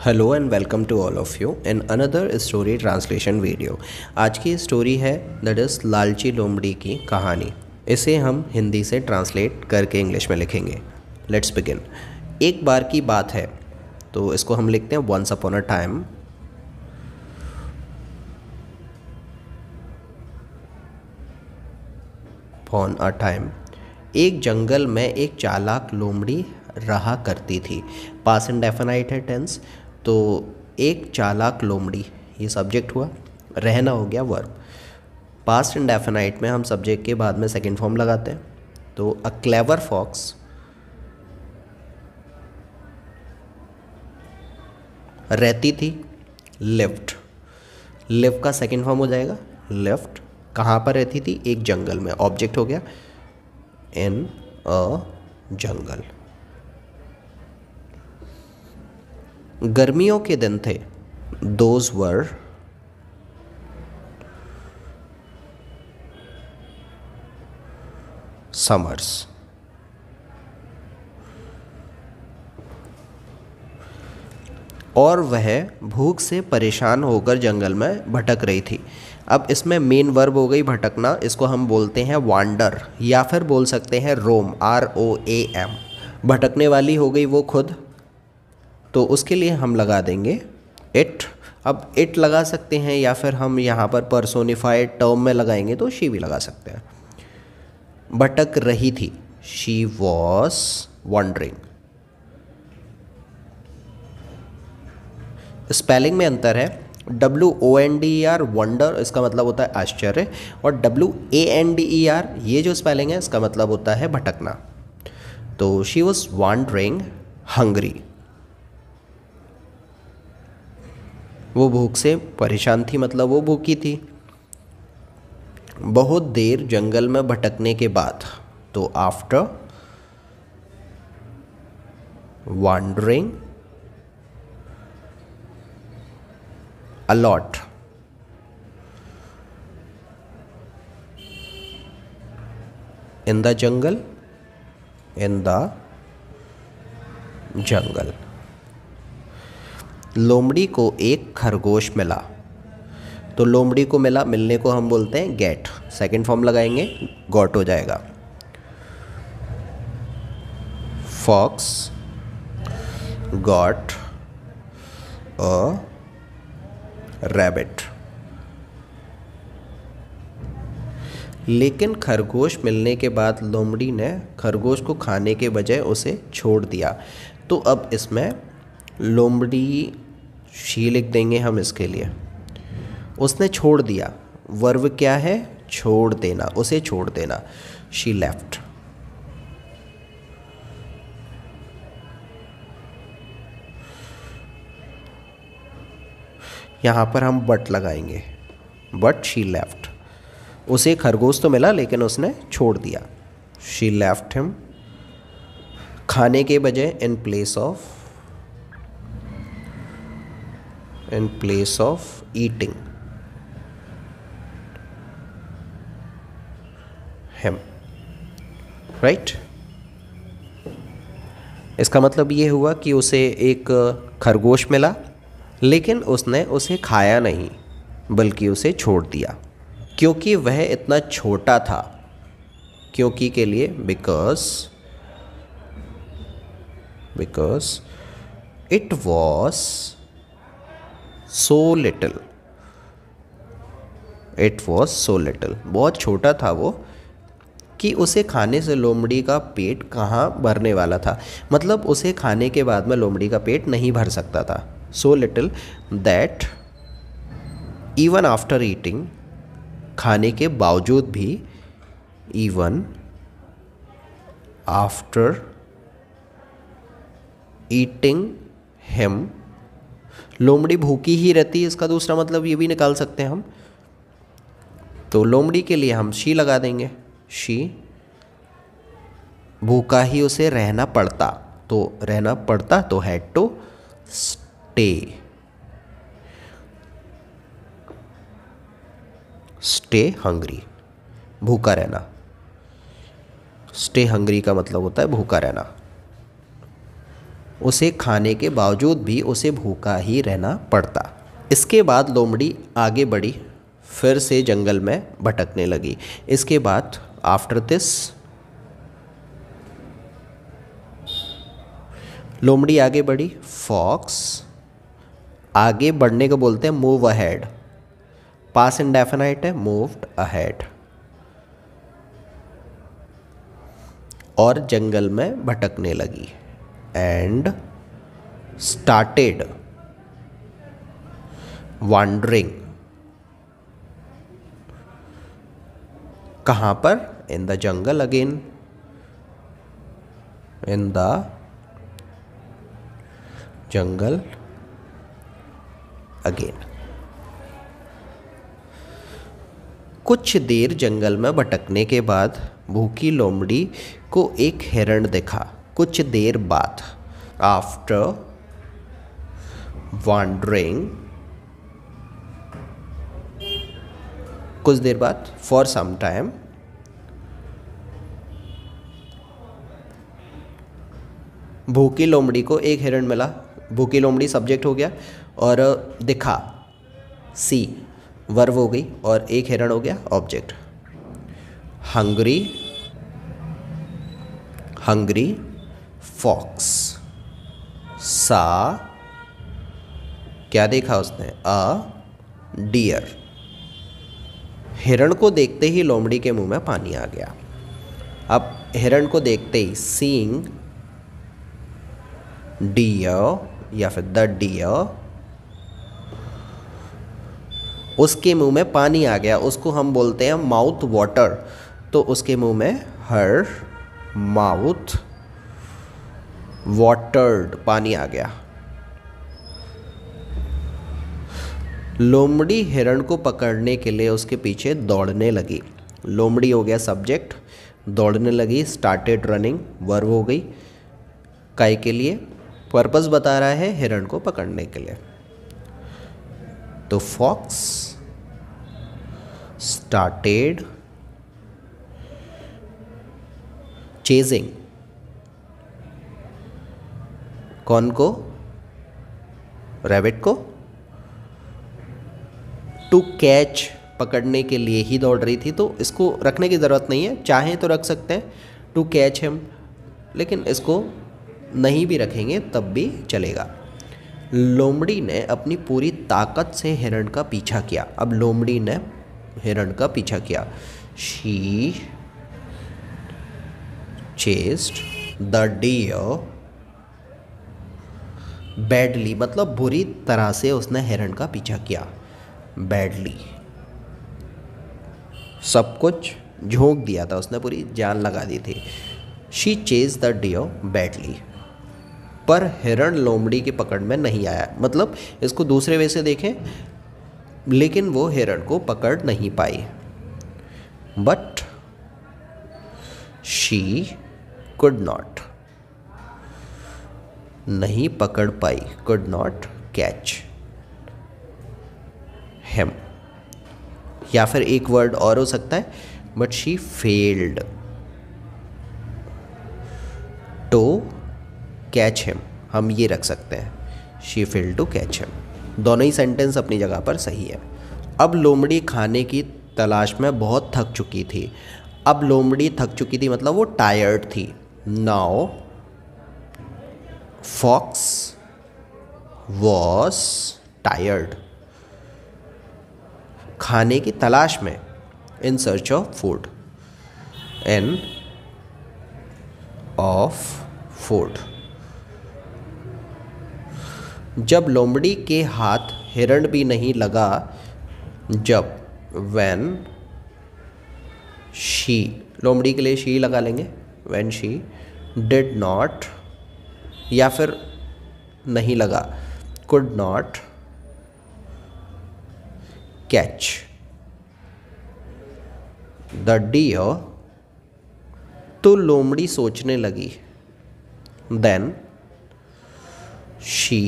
Hello and welcome to all of you in another story translation video. आज की story है that is लालची लोमड़ी की कहानी। इसे हम हिंदी से ट्रांसलेट करके इंग्लिश में लिखेंगे। Let's begin. एक बार की बात है, तो इसको हम लिखते हैं once upon a time. Upon a time एक जंगल में एक चालाक लोमड़ी रहा करती थी। पास्ट इंडेफिनाइट है टेंस, तो एक चालाक लोमड़ी ये सब्जेक्ट हुआ, रहना हो गया वर्ब। पास्ट इंडेफिनाइट में हम सब्जेक्ट के बाद में सेकंड फॉर्म लगाते हैं, तो अ क्लेवर फॉक्स रहती थी। लिव्ड, लिव का सेकंड फॉर्म हो जाएगा लिव्ड। कहाँ पर रहती थी? एक जंगल में। ऑब्जेक्ट हो गया इन अ जंगल। गर्मियों के दिन थे। Those were summers. और वह भूख से परेशान होकर जंगल में भटक रही थी। अब इसमें मेन वर्ब हो गई भटकना, इसको हम बोलते हैं वांडर या फिर बोल सकते हैं रोम, ROAM। भटकने वाली हो गई वो खुद, तो उसके लिए हम लगा देंगे इट। अब इट लगा सकते हैं या फिर हम यहाँ पर पर्सोनिफाइड टर्म में लगाएंगे तो शी भी लगा सकते हैं। भटक रही थी, शी वॉज वॉन्डरिंग। स्पेलिंग में अंतर है। WONDER वंडर, इसका मतलब होता है आश्चर्य, और WANDER ये जो स्पेलिंग है इसका मतलब होता है भटकना। तो शी वॉज वॉन्डरिंग हंग्री, वो भूख से परेशान थी, मतलब वो भूखी थी। बहुत देर जंगल में भटकने के बाद, तो after wandering a lot, in the jungle, in the jungle लोमड़ी को एक खरगोश मिला। तो लोमड़ी को मिला, मिलने को हम बोलते हैं गेट। सेकंड फॉर्म लगाएंगे, गॉट हो जाएगा। Fox got a rabbit. लेकिन खरगोश मिलने के बाद लोमड़ी ने खरगोश को खाने के बजाय उसे छोड़ दिया। तो अब इसमें लोमड़ी शी लिख देंगे हम इसके लिए। उसने छोड़ दिया, वर्ब क्या है? छोड़ देना, उसे छोड़ देना। She left. यहाँ पर हम बट लगाएंगे, बट शी लेफ्ट। उसे खरगोश तो मिला लेकिन उसने छोड़ दिया। शी लेफ्ट हिम, खाने के बजाय, in place of eating him, right. इसका मतलब ये हुआ कि उसे एक खरगोश मिला लेकिन उसने उसे खाया नहीं बल्कि उसे छोड़ दिया, क्योंकि वह इतना छोटा था। क्योंकि के लिए because it was so little. It was so little, बहुत छोटा था वो, कि उसे खाने से लोमड़ी का पेट कहाँ भरने वाला था। मतलब उसे खाने के बाद में लोमड़ी का पेट नहीं भर सकता था। So little that even after eating, खाने के बावजूद भी, इवन आफ्टर ईटिंग हिम, लोमड़ी भूखी ही रहती है। इसका दूसरा मतलब ये भी निकाल सकते हैं हम। तो लोमड़ी के लिए हम शी लगा देंगे। शी, भूखा ही उसे रहना पड़ता, तो रहना पड़ता तो had to stay. Stay hungry, भूखा रहना। स्टे हंग्री का मतलब होता है भूखा रहना। उसे खाने के बावजूद भी उसे भूखा ही रहना पड़ता। इसके बाद लोमड़ी आगे बढ़ी, फिर से जंगल में भटकने लगी। इसके बाद आफ्टर दिस लोमड़ी आगे बढ़ी। फॉक्स, आगे बढ़ने को बोलते हैं मूव अहेड, पास इंडेफिनाइट है, मूव्ड अहेड, और जंगल में भटकने लगी। एंड स्टार्टेड वॉन्डरिंग, कहाँ पर? इन the jungle again, in the jungle again. कुछ देर जंगल में भटकने के बाद भूखी लोमड़ी को एक हिरण दिखा। कुछ देर बाद, आफ्टर वॉन्डरिंग, कुछ देर बाद, फॉर सम टाइम, भूखी लोमड़ी को एक हिरण मिला। भूखी लोमड़ी सब्जेक्ट हो गया और दिखा सी वर्ब हो गई और एक हिरण हो गया ऑब्जेक्ट। हंग्री, हंग्री फॉक्स, सा क्या देखा उसने? अ डियर। हिरण को देखते ही लोमड़ी के मुंह में पानी आ गया। अब हिरण को देखते ही, सीइंग डियर या फिर द डियर, उसके मुंह में पानी आ गया। उसको हम बोलते हैं माउथ वाटर। तो उसके मुंह में हर माउथ वाटर्ड, पानी आ गया। लोमड़ी हिरण को पकड़ने के लिए उसके पीछे दौड़ने लगी। लोमड़ी हो गया सब्जेक्ट, दौड़ने लगी, स्टार्टेड रनिंग वर्ब हो गई। काय के लिए? पर्पस बता रहा है हिरण को पकड़ने के लिए। तो फॉक्स स्टार्टेड चेजिंग, कौन को? रैबिट को। टू कैच, पकड़ने के लिए ही दौड़ रही थी, तो इसको रखने की ज़रूरत नहीं है, चाहें तो रख सकते हैं टू कैच हिम, लेकिन इसको नहीं भी रखेंगे तब भी चलेगा। लोमड़ी ने अपनी पूरी ताकत से हिरण का पीछा किया। अब लोमड़ी ने हिरण का पीछा किया। She chased the deer badly, मतलब बुरी तरह से उसने हिरण का पीछा किया। बैडली, सब कुछ झोंक दिया था उसने, पूरी जान लगा दी थी। She chase the deer badly, पर हिरण लोमड़ी की पकड़ में नहीं आया। मतलब इसको दूसरे वे से देखें, लेकिन वो हिरण को पकड़ नहीं पाई। बट शी कुड नॉट, नहीं पकड़ पाई, कुड नॉट कैच हिम, या फिर एक वर्ड और हो सकता है, but she failed to catch him, हम ये रख सकते हैं, she failed to catch him. दोनों ही सेंटेंस अपनी जगह पर सही है। अब लोमड़ी खाने की तलाश में बहुत थक चुकी थी। अब लोमड़ी थक चुकी थी मतलब वो टायर्ड थी। नाउ फॉक्स वॉज टायर्ड, खाने की तलाश में, in search of food, in of food. जब लोमड़ी के हाथ हिरण भी नहीं लगा, जब when she, लोमड़ी के लिए she लगा लेंगे, when she did not, या फिर नहीं लगा, could not catch the deer, तो लोमड़ी सोचने लगी। then she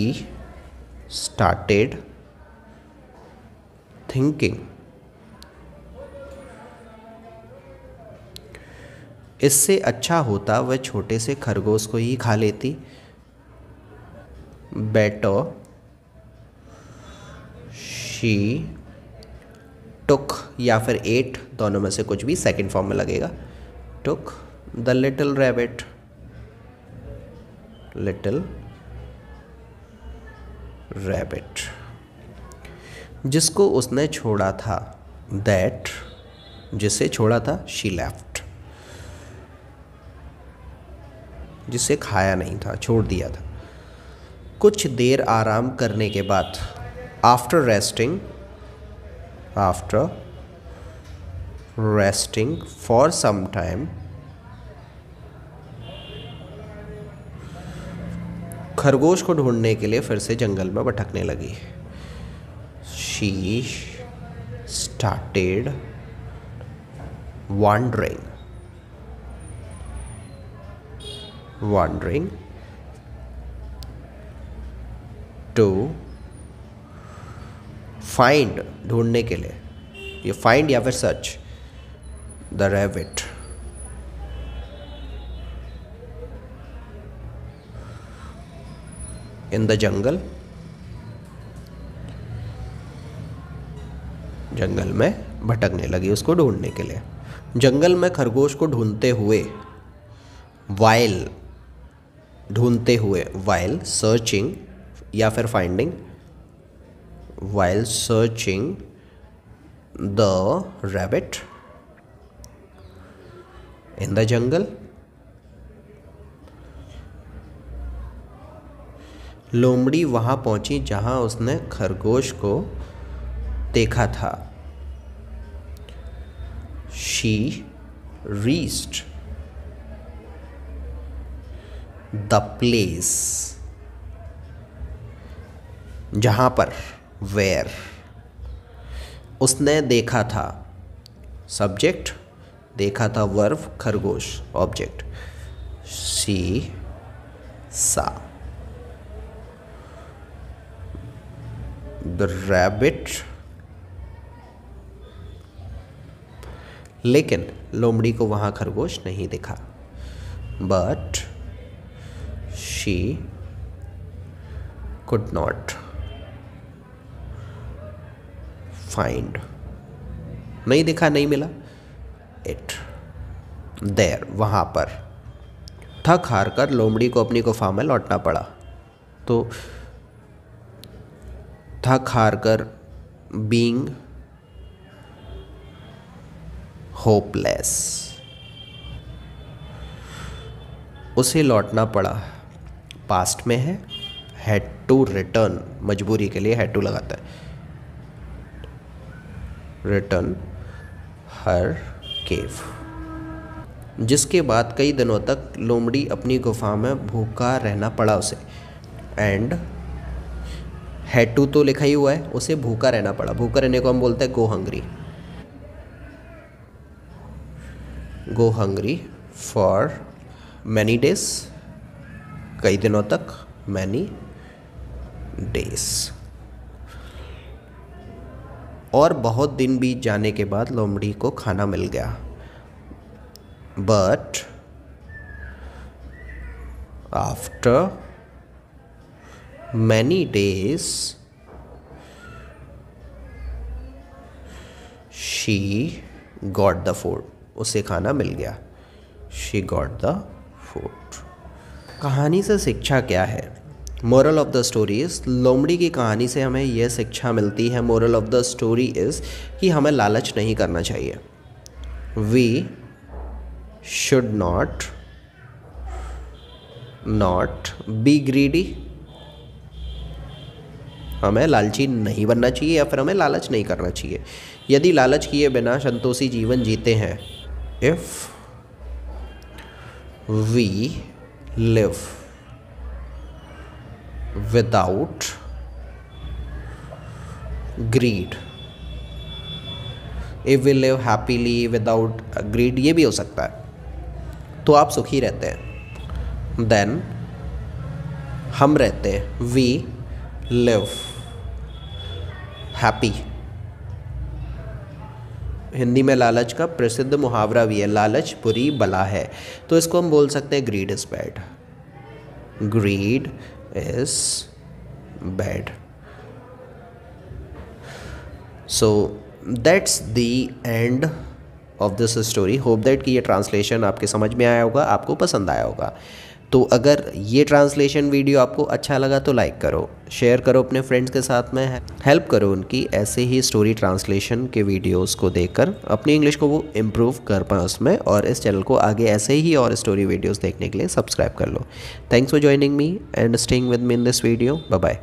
started thinking, इससे अच्छा होता वह छोटे से खरगोश को ही खा लेती। बेटर शी टुक या फिर एट, दोनों में से कुछ भी सेकंड फॉर्म में लगेगा, took the little rabbit, little rabbit, जिसको उसने छोड़ा था, दैट जिसे छोड़ा था, शी लेफ्ट जिसे खाया नहीं था, छोड़ दिया था। कुछ देर आराम करने के बाद, after resting for some time, खरगोश को ढूंढने के लिए फिर से जंगल में भटकने लगी। She started wandering to find, ढूंढने के लिए, ये find या फिर search, the rabbit in the jungle, जंगल में भटकने लगी उसको ढूंढने के लिए। जंगल में खरगोश को ढूंढते हुए, वाइल ढूंढते हुए, वाइल सर्चिंग या फिर finding, while searching the rabbit in the jungle, लोमड़ी वहां पहुंची जहां उसने खरगोश को देखा था। She reached the place, जहां पर, where उसने देखा था, सब्जेक्ट, देखा था वर्ब, खरगोश object, she saw the rabbit, लेकिन लोमड़ी को वहाँ खरगोश नहीं दिखा। But she could not find, नहीं दिखा, नहीं मिला, इट देयर, वहाँ पर। थक हार कर लोमड़ी को अपनी गुफा में लौटना पड़ा। तो थक हार कर, बीइंग होपलेस, उसे लौटना पड़ा, पास्ट में है, हैड टू रिटर्न, मजबूरी के लिए हैड टू लगाता है, रिटर्न हर केव, जिसके बाद कई दिनों तक लोमड़ी अपनी गुफा में भूखा रहना पड़ा उसे। एंड हैड टू तो लिखा ही हुआ है, उसे भूखा रहना पड़ा, भूखा रहने को हम बोलते हैं go hungry, go hungry for many days, कई दिनों तक, मैनी डेज। और बहुत दिन बीत जाने के बाद लोमड़ी को खाना मिल गया। But after many days she got the food, उसे खाना मिल गया, शी गॉट द फूड। कहानी से शिक्षा क्या है? Moral of the story is, लोमड़ी की कहानी से हमें यह शिक्षा मिलती है, moral of the story is कि हमें लालच नहीं करना चाहिए। We should not be greedy, हमें लालची नहीं बनना चाहिए या फिर हमें लालच नहीं करना चाहिए। यदि लालच किए बिना संतोषी जीवन जीते हैं, if we live without greed, if we live happily without greed, ये भी हो सकता है, तो आप सुखी रहते हैं। देन हम रहते हैं, वी लिव हैप्पी। हिंदी में लालच का प्रसिद्ध मुहावरा भी है, लालच बुरी बला है, तो इसको हम बोल सकते हैं grid is bad, grid is bad. So that's the end of this story. Hope that कि ये ट्रांसलेशन आपके समझ में आया होगा, आपको पसंद आया होगा. तो अगर ये ट्रांसलेशन वीडियो आपको अच्छा लगा तो लाइक करो, शेयर करो अपने फ्रेंड्स के साथ में, हेल्प करो उनकी ऐसे ही स्टोरी ट्रांसलेशन के वीडियोस को देखकर अपनी इंग्लिश को वो इम्प्रूव कर पाएँ उसमें. और इस चैनल को आगे ऐसे ही और स्टोरी वीडियोस देखने के लिए सब्सक्राइब कर लो. Thanks for joining me and staying with me in this video. Bye bye.